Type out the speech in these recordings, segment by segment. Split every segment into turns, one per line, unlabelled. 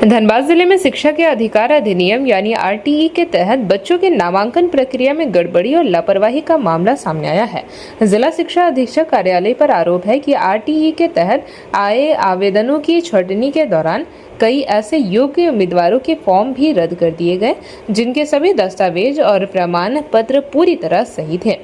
धनबाद जिले में शिक्षा के अधिकार अधिनियम यानी आरटीई के तहत बच्चों के नामांकन प्रक्रिया में गड़बड़ी और लापरवाही का मामला सामने आया है। जिला शिक्षा अधीक्षक कार्यालय पर आरोप है कि आरटीई के तहत आए आवेदनों की छंटनी के दौरान कई ऐसे योग्य उम्मीदवारों के फॉर्म भी रद्द कर दिए गए, जिनके सभी दस्तावेज और प्रमाण पत्र पूरी तरह सही थे।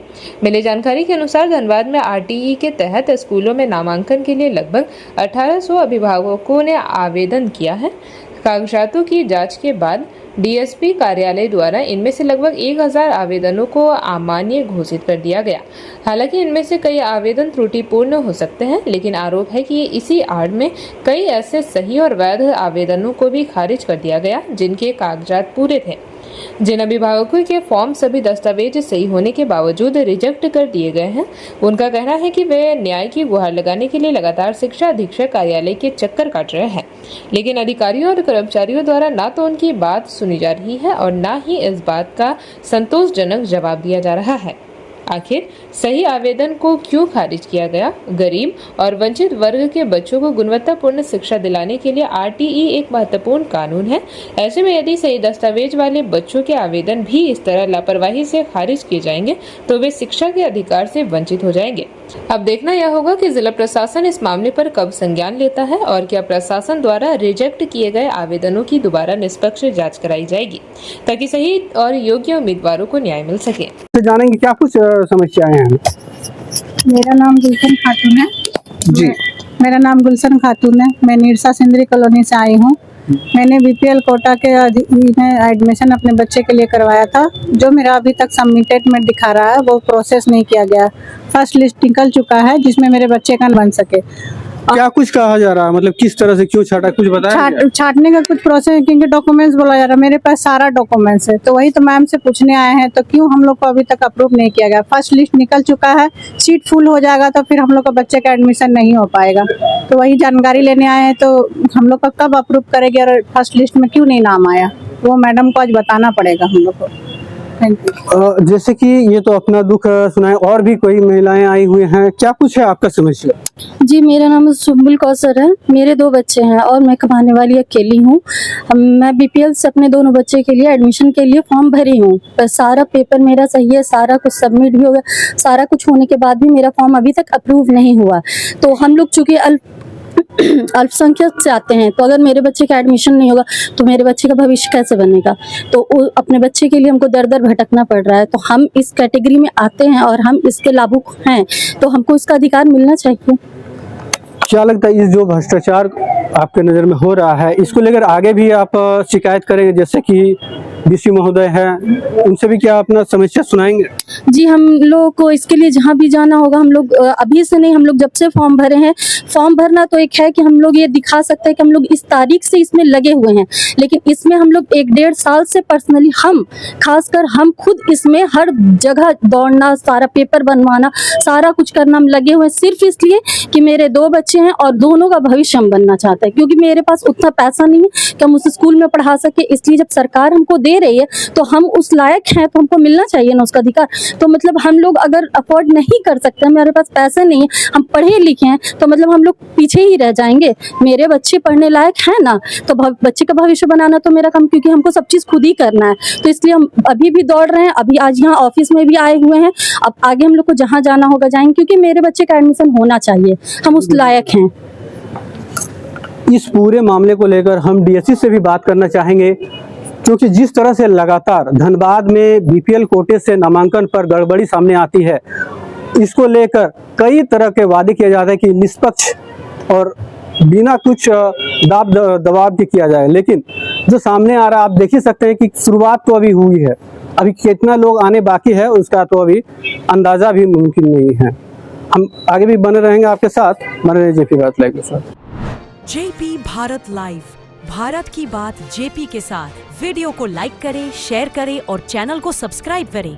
मिली जानकारी के अनुसार धनबाद में आरटीई के तहत स्कूलों में नामांकन के लिए लगभग 1800 अभिभावकों ने आवेदन किया है। कागजातों की जांच के बाद डीएसपी कार्यालय द्वारा इनमें से लगभग 1000 आवेदनों को अमान्य घोषित कर दिया गया। हालांकि इनमें से कई आवेदन त्रुटिपूर्ण हो सकते हैं, लेकिन आरोप है कि इसी आड़ में कई ऐसे सही और वैध आवेदनों को भी खारिज कर दिया गया, जिनके कागजात पूरे थे। जिन अभिभावकों के फॉर्म सभी दस्तावेज सही होने के बावजूद रिजेक्ट कर दिए गए हैं, उनका कहना है कि वे न्याय की गुहार लगाने के लिए लगातार शिक्षा अधीक्षक कार्यालय के चक्कर काट रहे हैं, लेकिन अधिकारियों और कर्मचारियों द्वारा ना तो उनकी बात सुनी जा रही है और ना ही इस बात का संतोषजनक जवाब दिया जा रहा है। आखिर सही आवेदन को क्यों खारिज किया गया? गरीब और वंचित वर्ग के बच्चों को गुणवत्तापूर्ण शिक्षा दिलाने के लिए आरटीई एक महत्वपूर्ण कानून है। ऐसे में यदि सही दस्तावेज वाले बच्चों के आवेदन भी इस तरह लापरवाही से खारिज किए जाएंगे तो वे शिक्षा के अधिकार से वंचित हो जाएंगे। अब देखना यह होगा कि जिला प्रशासन इस मामले पर कब संज्ञान लेता है और क्या प्रशासन द्वारा रिजेक्ट किए गए आवेदनों की दोबारा निष्पक्ष जांच कराई जाएगी, ताकि सही और योग्य उम्मीदवारों को न्याय मिल सके।
तो जानेंगे क्या कुछ समस्याएं हैं।
मेरा नाम गुलशन खातून है
जी।
मेरा नाम गुलशन खातून है। मैं निरसा सिंदरी कॉलोनी से आई हूँ। मैंने बीपीएल कोटा के में एडमिशन अपने बच्चे के लिए करवाया था। जो मेरा अभी तक सबमिटेड में दिखा रहा है वो प्रोसेस नहीं किया गया। फर्स्ट लिस्ट निकल चुका है जिसमें मेरे बच्चे का बन सके।
क्या कुछ कहा जा रहा है, मतलब किस तरह से क्यों छाटा, कुछ बताया?
छाटने का कुछ प्रोसेस, क्योंकि डॉक्यूमेंट्स बोला जा रहा है। मेरे पास सारा डॉक्यूमेंट्स है, तो वही तो मैम से पूछने आए हैं, तो क्यों हम लोग को अभी तक अप्रूव नहीं किया गया? फर्स्ट लिस्ट निकल चुका है, सीट फुल हो जाएगा तो फिर हम लोग का बच्चे का एडमिशन नहीं हो पाएगा। तो वही जानकारी लेने आए हैं, तो हम लोग का कब अप्रूव करेंगे और फर्स्ट लिस्ट में क्यों नहीं नाम आया, वो मैडम को आज बताना पड़ेगा हम लोग को।
जैसे कि ये तो अपना दुख सुनाए, और भी कोई महिलाएं आई हुई हैं, क्या कुछ है आपका समस्या?
जी, मेरा नाम सुम्बुल कौसर है। मेरे 2 बच्चे हैं और मैं कमाने वाली अकेली हूँ। मैं बीपीएल से अपने दोनों बच्चे के लिए एडमिशन के लिए फॉर्म भरी हूँ, पर सारा पेपर मेरा सही है, सारा कुछ सबमिट भी हो गया। सारा कुछ होने के बाद भी मेरा फॉर्म अभी तक अप्रूव नहीं हुआ। तो हम लोग चूँकि अल्पसंख्यक से आते हैं, तो अगर मेरे बच्चे का एडमिशन नहीं होगा तो मेरे बच्चे का भविष्य कैसे बनेगा? तो अपने बच्चे के लिए हमको दर दर भटकना पड़ रहा है। तो हम इस कैटेगरी में आते हैं और हम इसके लाभुक हैं, तो हमको इसका अधिकार मिलना चाहिए।
क्या लगता है इस जो भ्रष्टाचार आपके नज़र में हो रहा है, इसको लेकर आगे भी आप शिकायत करेंगे? जैसे कि डीसी महोदय हैं, उनसे भी क्या अपना समस्या सुनाएंगे?
जी, हम लोग को इसके लिए जहाँ भी जाना होगा, हम लोग अभी से नहीं, हम लोग जब से फॉर्म भरे हैं। फॉर्म भरना तो एक है कि हम लोग ये दिखा सकते हैं कि हम लोग इस तारीख से इसमें लगे हुए हैं, लेकिन इसमें हम लोग 1-1.5 साल से पर्सनली खासकर हम खुद इसमें हर जगह दौड़ना, सारा पेपर बनवाना, सारा कुछ करना हम लगे हुए हैं, सिर्फ इसलिए कि मेरे 2 बच्चे हैं और दोनों का भविष्य हम बनना चाहते हैं, क्योंकि मेरे पास उतना पैसा नहीं है कि हम उस स्कूल में पढ़ा सके। इसलिए जब सरकार हमको दे रही है तो हम उस लायक हैं, तो हमको मिलना चाहिए ना उसका अधिकार। तो मतलब हम लोग अगर अफोर्ड नहीं कर सकते, हमारे पास पैसे नहीं है, हम पढ़े लिखे हैं, तो मतलब हम लोग पीछे ही रह जाएंगे। मेरे बच्चे पढ़ने लायक हैं ना, तो बच्चे का भविष्य बनाना तो मेरा काम, क्योंकि हमको सब चीज़ खुद ही करना है। तो इसलिए हम अभी भी दौड़ रहे हैं। अभी आज यहाँ ऑफिस में भी आए हुए हैं। अब आगे हम लोग को जहाँ जाना होगा जाएंगे, क्योंकि मेरे बच्चे का एडमिशन होना चाहिए, हम उस लायक हैं।
इस पूरे मामले को लेकर हम डीएससी से भी बात करना चाहेंगे, क्योंकि जिस तरह से लगातार धनबाद में बीपीएल कोटे से नामांकन पर गड़बड़ी सामने आती है, इसको लेकर कई तरह के वादे किए जाते हैं कि निष्पक्ष और बिना कुछ दाब दबाव के किया जाए, लेकिन जो सामने आ रहा है आप देख ही सकते हैं कि शुरुआत तो अभी हुई है, अभी कितना लोग आने बाकी है उसका तो अभी अंदाजा भी मुमकिन नहीं है। हम आगे भी बने रहेंगे आपके साथ, बने रहिए जेपी भारत लाइव के साथ।
जेपी भारत लाइव, भारत की बात जेपी के साथ। वीडियो को लाइक करें, शेयर करें और चैनल को सब्सक्राइब करें।